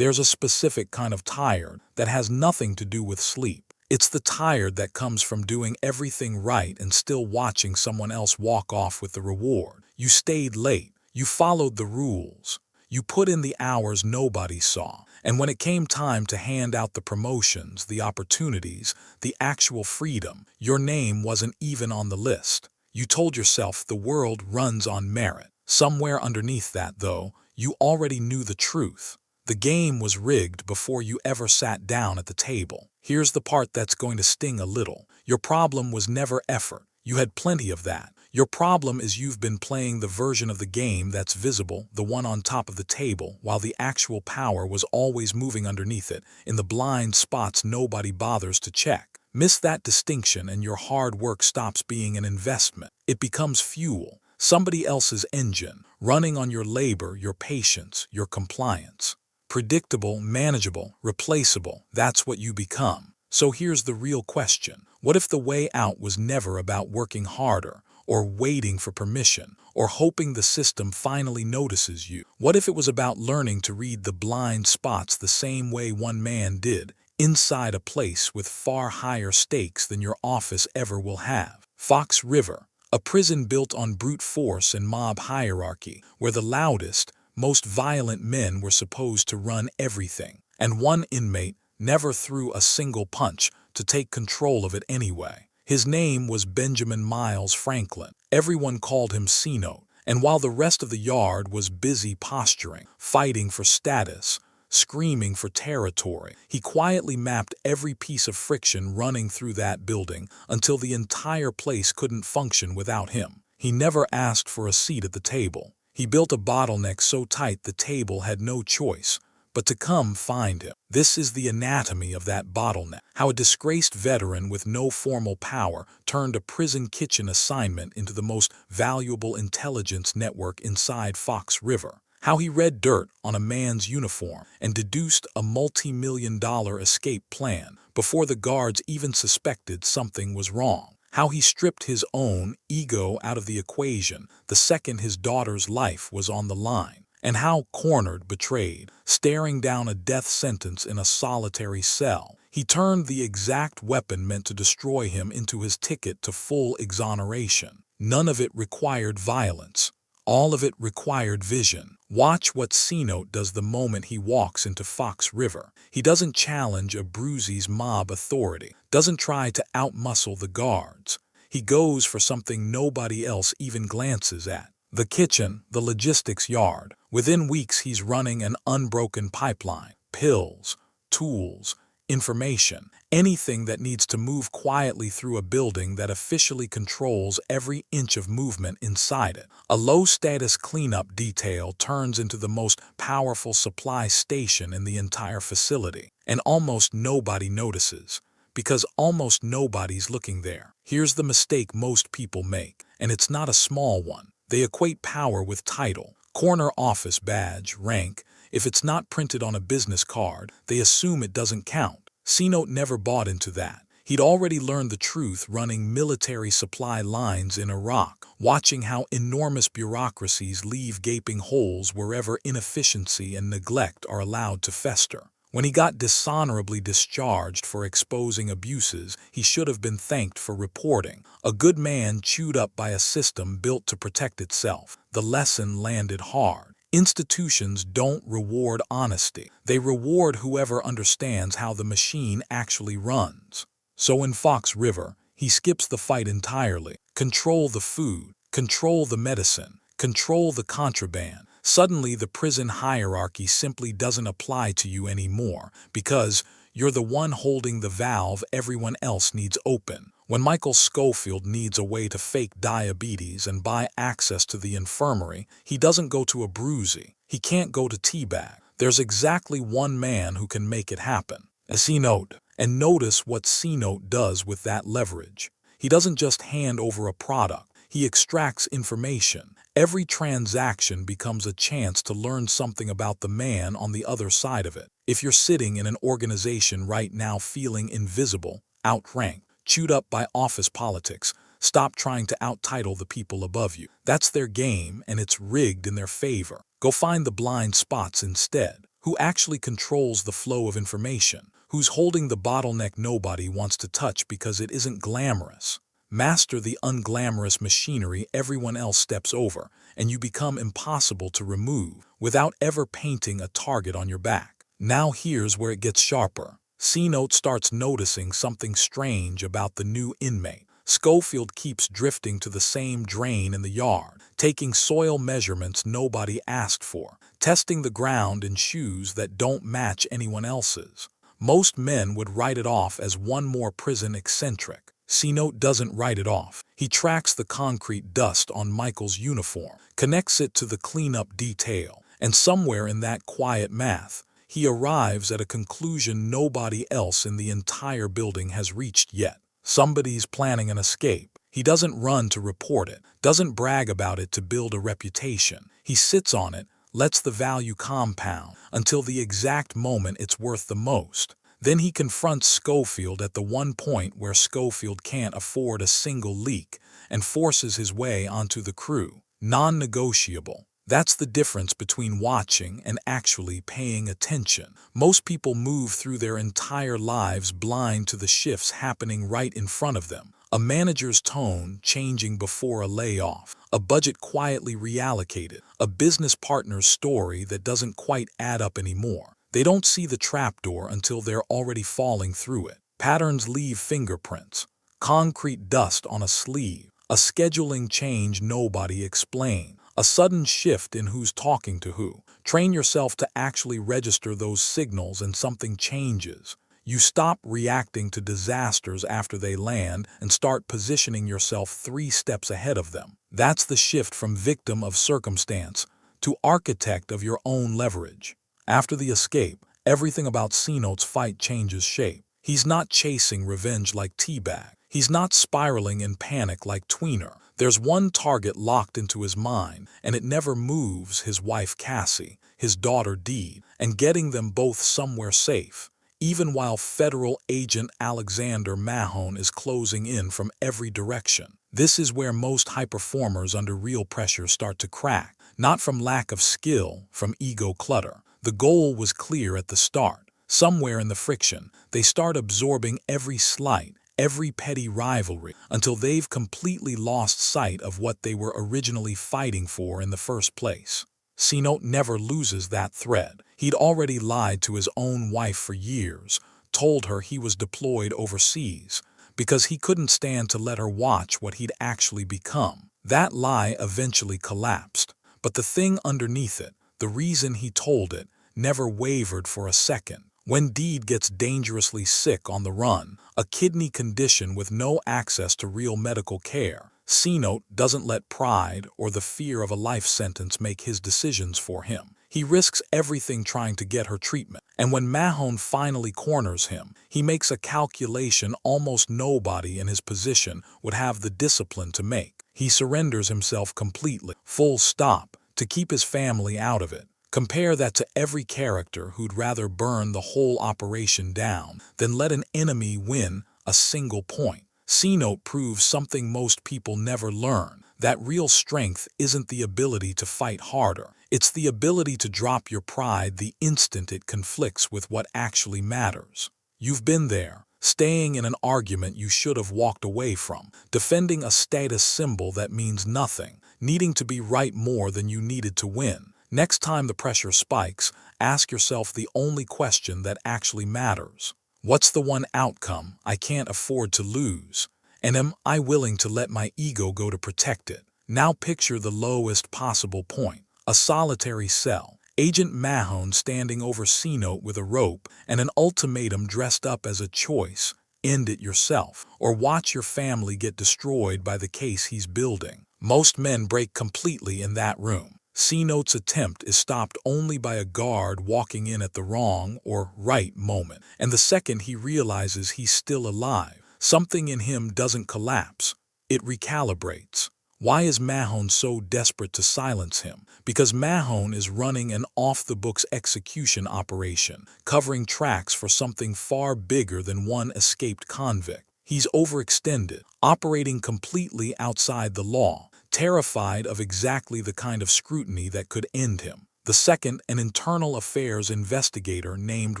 There's a specific kind of tired that has nothing to do with sleep. It's the tired that comes from doing everything right and still watching someone else walk off with the reward. You stayed late. You followed the rules. You put in the hours nobody saw. And when it came time to hand out the promotions, the opportunities, the actual freedom, your name wasn't even on the list. You told yourself the world runs on merit. Somewhere underneath that, though, you already knew the truth. The game was rigged before you ever sat down at the table. Here's the part that's going to sting a little. Your problem was never effort. You had plenty of that. Your problem is you've been playing the version of the game that's visible, the one on top of the table, while the actual power was always moving underneath it, in the blind spots nobody bothers to check. Miss that distinction and your hard work stops being an investment. It becomes fuel, somebody else's engine, running on your labor, your patience, your compliance. Predictable, manageable, replaceable, that's what you become. So here's the real question. What if the way out was never about working harder, or waiting for permission, or hoping the system finally notices you? What if it was about learning to read the blind spots the same way one man did, inside a place with far higher stakes than your office ever will have? Fox River, a prison built on brute force and mob hierarchy, where the loudest, most violent men were supposed to run everything, and one inmate never threw a single punch to take control of it anyway. His name was Benjamin Miles Franklin. Everyone called him C-Note, and while the rest of the yard was busy posturing, fighting for status, screaming for territory, he quietly mapped every piece of friction running through that building until the entire place couldn't function without him. He never asked for a seat at the table. He built a bottleneck so tight the table had no choice but to come find him. This is the anatomy of that bottleneck, how a disgraced veteran with no formal power turned a prison kitchen assignment into the most valuable intelligence network inside Fox River, how he read dirt on a man's uniform and deduced a multi-million-dollar escape plan before the guards even suspected something was wrong. How he stripped his own ego out of the equation the second his daughter's life was on the line. And how, cornered, betrayed, staring down a death sentence in a solitary cell, he turned the exact weapon meant to destroy him into his ticket to full exoneration. None of it required violence. All of it required vision. Watch what C-Note does the moment he walks into Fox River. He doesn't challenge a Brucey's mob authority, doesn't try to outmuscle the guards. He goes for something nobody else even glances at. The kitchen, the logistics yard. Within weeks he's running an unbroken pipeline. Pills, tools, information, anything that needs to move quietly through a building that officially controls every inch of movement inside it. A low-status cleanup detail turns into the most powerful supply station in the entire facility, and almost nobody notices, because almost nobody's looking there. Here's the mistake most people make, and it's not a small one. They equate power with title, corner office badge, rank. If it's not printed on a business card, they assume it doesn't count. C-Note never bought into that. He'd already learned the truth running military supply lines in Iraq, watching how enormous bureaucracies leave gaping holes wherever inefficiency and neglect are allowed to fester. When he got dishonorably discharged for exposing abuses he should have been thanked for reporting, a good man chewed up by a system built to protect itself, the lesson landed hard. Institutions don't reward honesty. They reward whoever understands how the machine actually runs. So in Fox River, he skips the fight entirely. Control the food, control the medicine, control the contraband. Suddenly the prison hierarchy simply doesn't apply to you anymore because you're the one holding the valve everyone else needs open. When Michael Schofield needs a way to fake diabetes and buy access to the infirmary, he doesn't go to a Brucey. He can't go to Teabag. There's exactly one man who can make it happen. A C-Note. And notice what C-Note does with that leverage. He doesn't just hand over a product. He extracts information. Every transaction becomes a chance to learn something about the man on the other side of it. If you're sitting in an organization right now feeling invisible, outranked, chewed up by office politics, stop trying to out-title the people above you. That's their game, and it's rigged in their favor. Go find the blind spots instead. who actually controls the flow of information, who's holding the bottleneck nobody wants to touch because it isn't glamorous. Master the unglamorous machinery everyone else steps over, and you become impossible to remove without ever painting a target on your back. Now here's where it gets sharper. C-Note starts noticing something strange about the new inmate. Schofield keeps drifting to the same drain in the yard, taking soil measurements nobody asked for, testing the ground in shoes that don't match anyone else's. Most men would write it off as one more prison eccentric. C-Note doesn't write it off. He tracks the concrete dust on Michael's uniform, connects it to the cleanup detail, and somewhere in that quiet math, he arrives at a conclusion nobody else in the entire building has reached yet. Somebody's planning an escape. He doesn't run to report it, doesn't brag about it to build a reputation. He sits on it, lets the value compound until the exact moment it's worth the most. Then he confronts Schofield at the one point where Schofield can't afford a single leak and forces his way onto the crew. Non-negotiable. That's the difference between watching and actually paying attention. Most people move through their entire lives blind to the shifts happening right in front of them. A manager's tone changing before a layoff, a budget quietly reallocated, a business partner's story that doesn't quite add up anymore. They don't see the trapdoor until they're already falling through it. Patterns leave fingerprints. Concrete dust on a sleeve, a scheduling change nobody explained. A sudden shift in who's talking to who. Train yourself to actually register those signals and something changes. You stop reacting to disasters after they land and start positioning yourself 3 steps ahead of them. That's the shift from victim of circumstance to architect of your own leverage. After the escape, everything about C-Note's fight changes shape. He's not chasing revenge like Teabag. He's not spiraling in panic like Tweener. There's one target locked into his mind, and it never moves: his wife Cassie, his daughter Dee, and getting them both somewhere safe, even while federal agent Alexander Mahone is closing in from every direction. This is where most high performers under real pressure start to crack, not from lack of skill, from ego clutter. The goal was clear at the start. Somewhere in the friction, they start absorbing every slight, every petty rivalry, until they've completely lost sight of what they were originally fighting for in the first place. C-Note never loses that thread. He'd already lied to his own wife for years, told her he was deployed overseas, because he couldn't stand to let her watch what he'd actually become. That lie eventually collapsed, but the thing underneath it, the reason he told it, never wavered for a second. When Deed gets dangerously sick on the run, a kidney condition with no access to real medical care, C-Note doesn't let pride or the fear of a life sentence make his decisions for him. He risks everything trying to get her treatment, and when Mahone finally corners him, he makes a calculation almost nobody in his position would have the discipline to make. He surrenders himself completely, full stop, to keep his family out of it. Compare that to every character who'd rather burn the whole operation down than let an enemy win a single point. C-Note proves something most people never learn, that real strength isn't the ability to fight harder. It's the ability to drop your pride the instant it conflicts with what actually matters. You've been there, staying in an argument you should have walked away from, defending a status symbol that means nothing, needing to be right more than you needed to win. Next time the pressure spikes, ask yourself the only question that actually matters. What's the one outcome I can't afford to lose? And am I willing to let my ego go to protect it? Now picture the lowest possible point, a solitary cell, Agent Mahone standing over C-Note with a rope and an ultimatum dressed up as a choice: end it yourself, or watch your family get destroyed by the case he's building. Most men break completely in that room. C-Note's attempt is stopped only by a guard walking in at the wrong or right moment, and the second he realizes he's still alive, something in him doesn't collapse. It recalibrates. Why is Mahone so desperate to silence him? Because Mahone is running an off-the-books execution operation, covering tracks for something far bigger than one escaped convict. He's overextended, operating completely outside the law, terrified of exactly the kind of scrutiny that could end him. The second, an internal affairs investigator named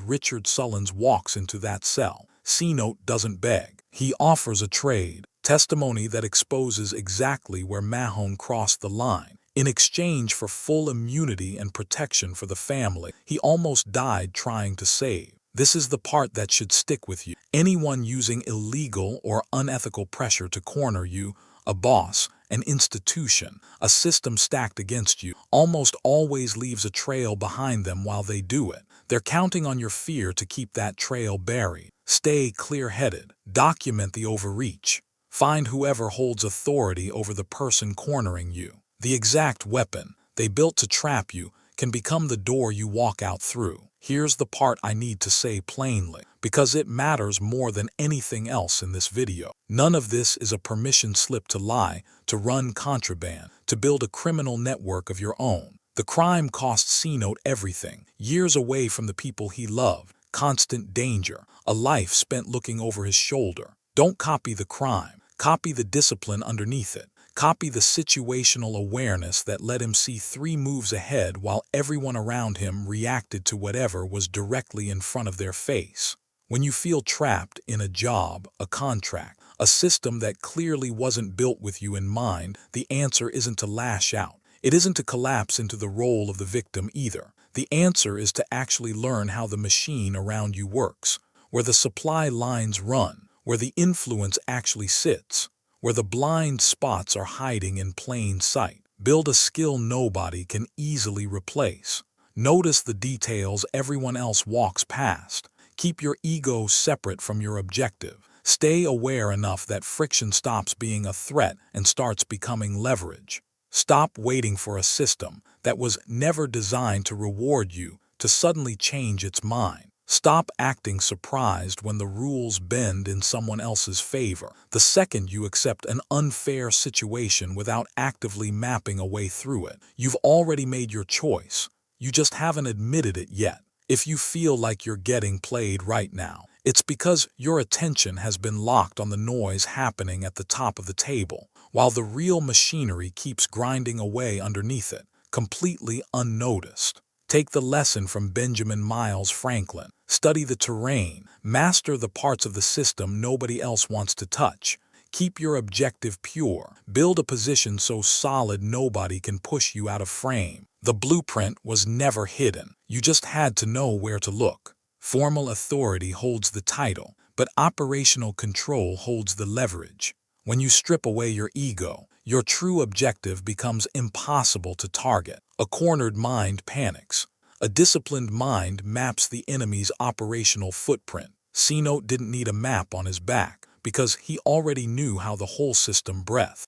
Richard Sullins walks into that cell. C-Note doesn't beg. He offers a trade, testimony that exposes exactly where Mahone crossed the line. In exchange for full immunity and protection for the family he almost died trying to save. This is the part that should stick with you. Anyone using illegal or unethical pressure to corner you, a boss, an institution, a system stacked against you, almost always leaves a trail behind them while they do it. They're counting on your fear to keep that trail buried. Stay clear-headed. Document the overreach. Find whoever holds authority over the person cornering you. The exact weapon they built to trap you can become the door you walk out through. Here's the part I need to say plainly, because it matters more than anything else in this video. None of this is a permission slip to lie, to run contraband, to build a criminal network of your own. The crime cost C-Note everything. Years away from the people he loved, constant danger, a life spent looking over his shoulder. Don't copy the crime. Copy the discipline underneath it. Copy the situational awareness that let him see 3 moves ahead while everyone around him reacted to whatever was directly in front of their face. When you feel trapped in a job, a contract, a system that clearly wasn't built with you in mind, the answer isn't to lash out. It isn't to collapse into the role of the victim either. The answer is to actually learn how the machine around you works, where the supply lines run, where the influence actually sits, where the blind spots are hiding in plain sight. Build a skill nobody can easily replace. Notice the details everyone else walks past. Keep your ego separate from your objective. Stay aware enough that friction stops being a threat and starts becoming leverage. Stop waiting for a system that was never designed to reward you to suddenly change its mind. Stop acting surprised when the rules bend in someone else's favor. The second you accept an unfair situation without actively mapping a way through it, you've already made your choice. You just haven't admitted it yet. If you feel like you're getting played right now, it's because your attention has been locked on the noise happening at the top of the table, while the real machinery keeps grinding away underneath it, completely unnoticed. Take the lesson from Benjamin Miles Franklin. Study the terrain. Master the parts of the system nobody else wants to touch. Keep your objective pure. Build a position so solid nobody can push you out of frame. The blueprint was never hidden. You just had to know where to look. Formal authority holds the title, but operational control holds the leverage. When you strip away your ego, your true objective becomes impossible to target. A cornered mind panics. A disciplined mind maps the enemy's operational footprint. C-Note didn't need a map on his back because he already knew how the whole system breathed.